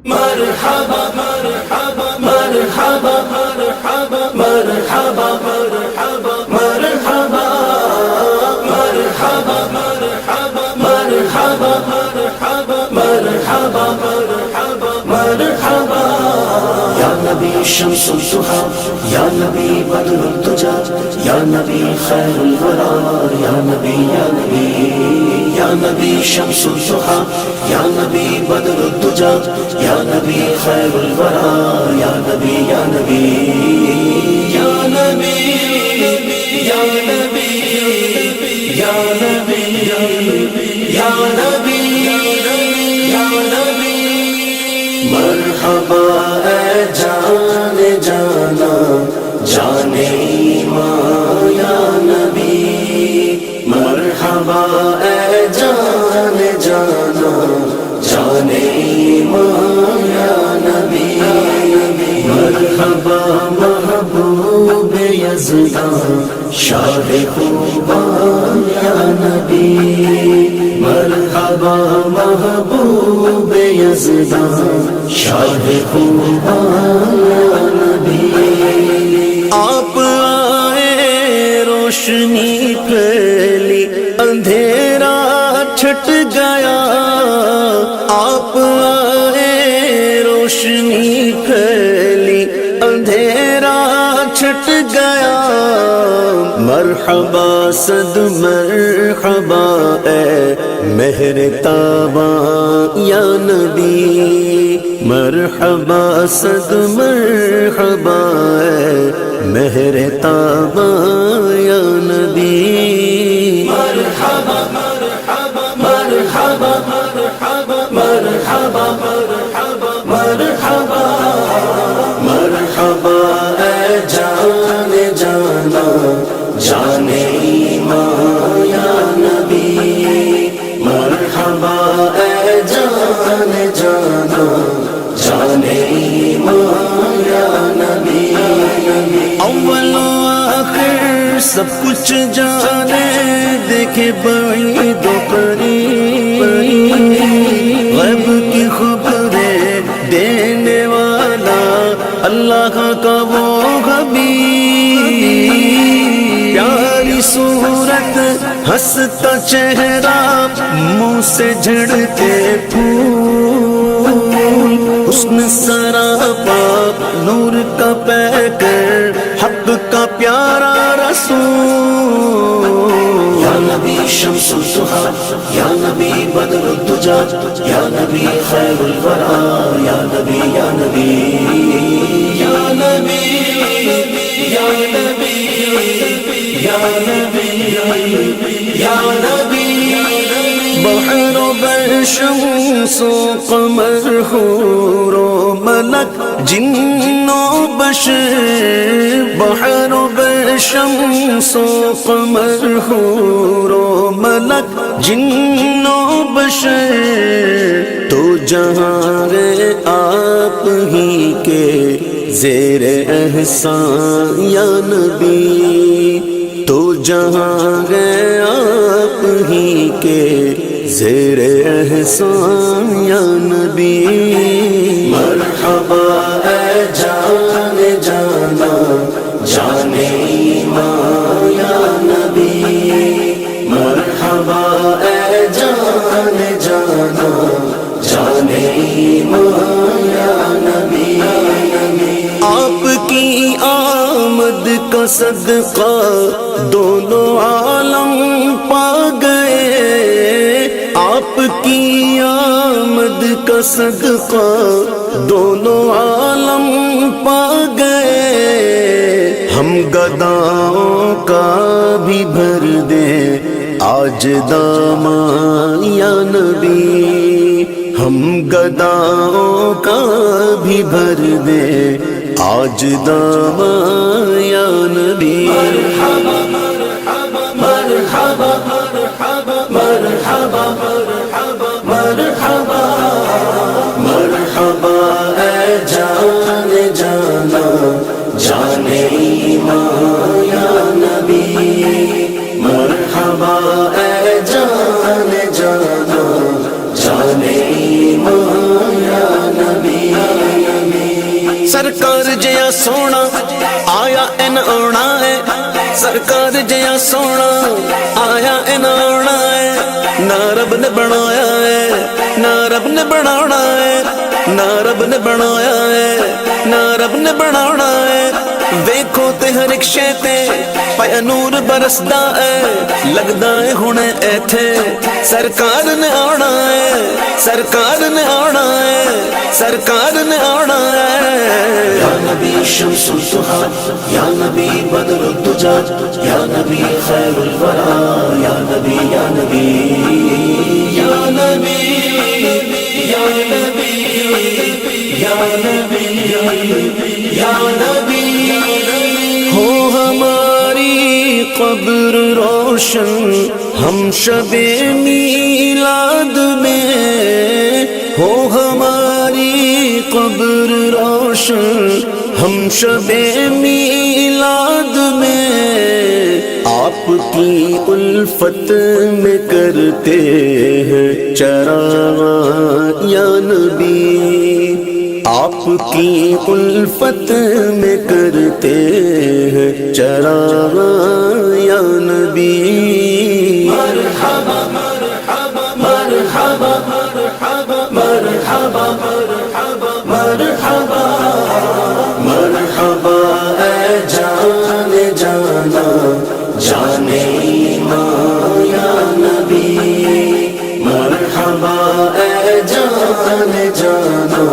مرحبا مرحبا مرحبا مرحبا مرحبا مرحبا مرحبا مرحبا مرحبا مرحبا مرحبا مرحبا مرحبا مرحبا یا نبی شمس الضحا یا نبی بدر الدجا یا نبی خیر الورا یا نبی یا نبی یا نبی شمس الضحا یا نبی بدر الدجا یا نبی خیر الورا یا نبی یا نبی یا نبی یا نبی یا نبی یا نبی یا نبی مرحبا اے جان جانا جان ایمان یا نبی مرحبا اے جان جانا جان ایمان یا نبی مرحبا محبوب یزدان شاہ خوبان یا نبی مرحبا محبوب یزدان شاہ خوبان یا نبی آپ آئے روشنی پھیلی اندھیرا چھٹ گیا آپ آئے روشنی پھیلی اندھیرا چھٹ گیا مرحبا صد مرحبا اے مہر تاباں یا نبی مرحبا صد مرحبا اے مہر تاباں یا نبی مرحبا مرحبا مرحبا مرحبا مرحبا مرحبا مرحبا مرحبا اے جان جانا جان ایمان یا نبی مرحبا اے جان جانا جان ایمان یا نبی اول و آخر سب کچھ جانے دیکھے بعید و قریب غیب کی خبریں دینے والا اللہ کا وہ حبیب پیاری صورت ہنستا چہرہ منہ سے جھڑتے پھول حسن سراپا نور کا پیکر حق کا پیارا رسول یا نبی شمس الضحا یا نبی بدر الدجا یا نبی خیر الورا یا نبی یا نبی یا نبی یا نبی یا نبی یا نبی بحر و بر شمس و قمر حور و ملک جن و بشر بحر و بر شمس و قمر حور و ملک جن و بشر تو جہاں ہے آپ ہی کے زیر احسان یا نبی تو جہاں ہے آپ ہی کے زیر احسان یا نبی مرحبا اے جان جانا جان ایمان یا نبی مرحبا اے جان جانا جان ایمان یا نبی آپ کی آمد کا صدقہ دونوں عالم پا گئے آپ کی آمد کا صدقہ دونوں عالم پا گئے ہم گداؤں کا بھی بھر دیں آج داماں یا نبی ہم گداؤں کا بھی بھر دیں آج داماں یا نبی مرحبا مرحبا مرحبا مرحبا مرحبا مرحبا مرحبا اے جان جانا جان ایمان یا نبی مرحبا اے جان جانا جان ایمان یا نبی سرکار جیا سونا آیا ان آنا ہے سرکار جیا سونا آیا ان آنا ہے نہ رب نے بنایا ہے نہ رب نے بنانا ہے نہ رب نے بنایا ہے نہ رب نے بنانا ہے ویکھو تے ہر ایک شے تے پیا نور برسدا ہے لگدا ہے ہنے ایتھے سرکار نے آنا ہے سرکار نے آنا ہے سرکار نے آنا ہے یا نبی شمس الضحیٰ یا نبی بدر الدجا یا نبی خیر الورا یا نبی یا نبی یا نبی یا نبی یا نبی یا نبی ہو ہماری قبر روشن ہم شب میلاد میں ہو ہماری قبر روشن ہم شب میلاد میں آپ کی الفت میں کرتے ہیں چراغاں یا نبی آپ کی الفت میں کرتے ہیں چراغاں یا نبی مرحبا مرحبا مرحبا مرحبا مرحبا مرحبا مرحبا مرحبا اے جان جانا جانے ایمان یا نبی مرحبا اے جان جانا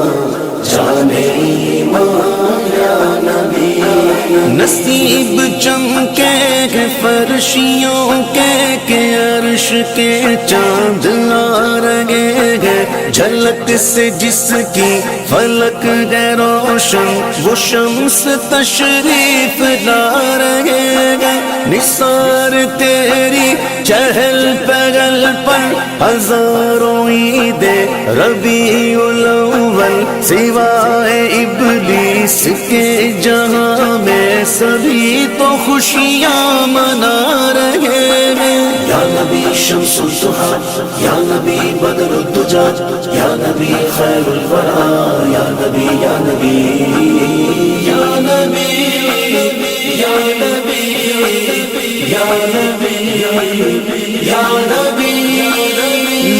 جانے ایمان یا نبی نصیب چمکے کہ فرشیوں کے عرش کے چاند آ رہے ہیں جھلک سے جس کی فلک ہے روشن وہ شمس تشریف لا رہے ہیں نثار تیری چہل پہل پر ہزاروں عید ربیع الاول سوائے ابلیس کے جہاں میں سبھی تو خوشیاں منا رہے ہیں یا نبی شمس الضحیٰ یا نبی بدر الدجا یا نبی خیر الورا یا نبی یا نبی یا نبی یا نبی یا نبی یا نبی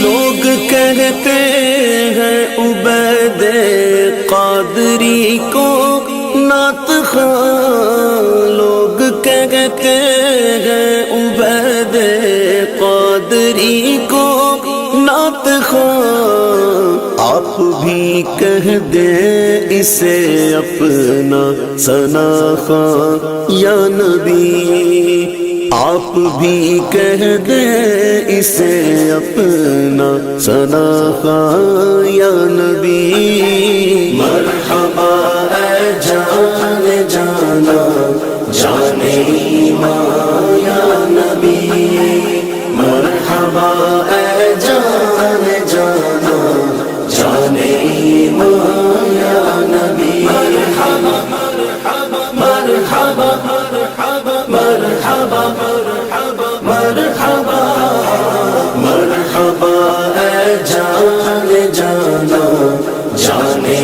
لوگ کہتے ہیں عبید قادری کو نعت خواں لوگ کہتے ہیں عبید قادری کو نعت خواں آپ بھی کہہ دیں اسے اپنا ثنا خواں یا نبی آپ بھی کہہ دیں اسے اپنا ثنا خواں یا نبی مرحبا اے جان جانا جانے ایمان یا نبی مرحبا اے جان جانا جانے ایمان یا نبی مرحبا مرحبا مرحبا مرحبا مرحبا مرحبا مرحبا اے جان جانا جانے